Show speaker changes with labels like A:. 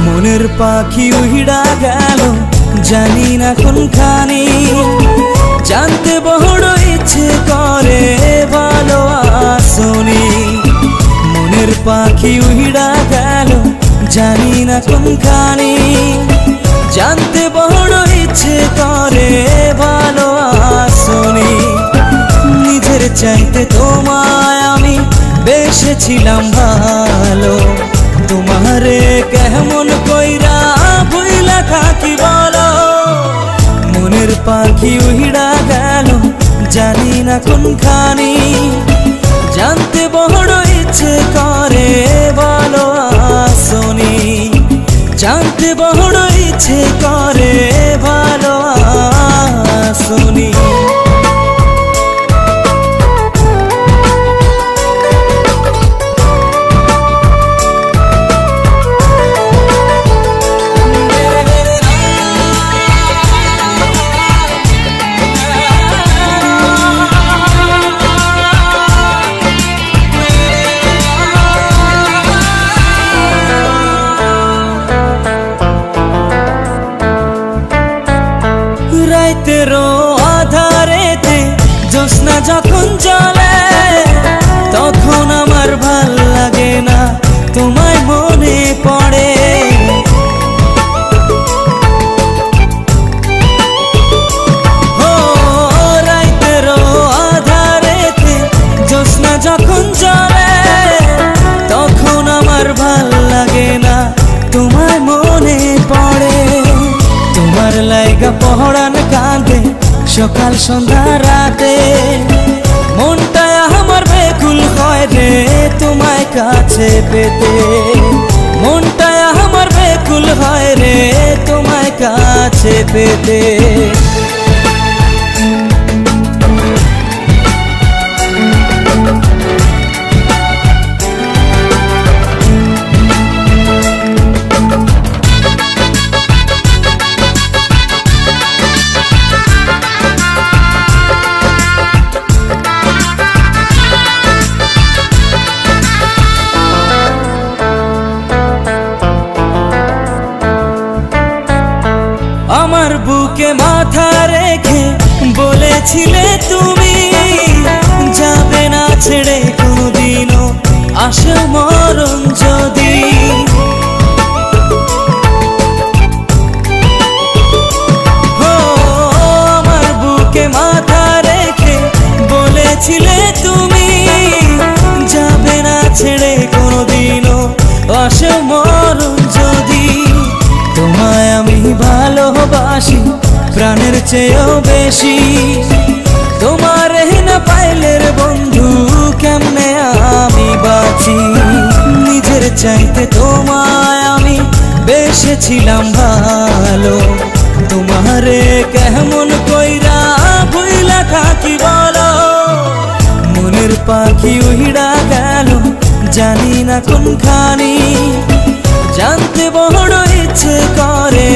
A: মনের পাখি উড়া গেল জানি না কোনখানি, জানতে বড় ইচ্ছে করে ভালো আসনি। মনের পাখি উড়া গেল জানি না কোনখানি, জানতে বড় ইচ্ছে করে ভালো আসনি। নিজের চাইতে তোমায় আমি বেসেছিলাম ভালো, তোমারে কেমন কইরা ভুইলা থাকি বলো। মনের পাখি উড়া গেল জানি না কোনখানি, জানতে বড় ইচ্ছে করে ভালো আসনি। জানতে বড় ইচ্ছে করে ভালো আসনি। রাতেরও আধারেতে জ্যোৎস্না যখন জ্বলে, তখন আমার ভাল লাগে না তোমায় মনে পড়ে। ও রাতেরও আধারেতে জ্যোৎস্না যখন জ্বলে, তখন আমার ভাল লাগে না তোমায় মনে পড়ে। তোমার লাইগা পহরান কাঁদে সকাল সন্ধ্যা রাতে, মনটা আমার বেকুল হয় রে তোমায় কাছে পেতে। মনটা আমার বেকুল হয় রে তোমায় কাছে পেতে। আমার বুকে মাথা রেখে বলেছিলে তুমি, যাবে না ছেড়ে কোনোদিনও আসে মরণ যদি। ও আমার বুকে মাথা রেখে বলেছিলে তুমি, যাবে না ছেড়ে কোনোদিনও আসে মরণ যদি। তোমায় আমি ভালোবাসি প্রাণের চেয়েও বেশি, তোমার না পাইলে রে বন্ধু কেমনে আমি বাঁচি। নিজের চাইতে তোমায় আমি বেসেছিলাম ভালো, তোমারে কেমন কইরা ভুইলা থাকি বলো। মনের পাখি উড়া গেল জানি না কোনখানি, জানতে বড় ইচ্ছে করে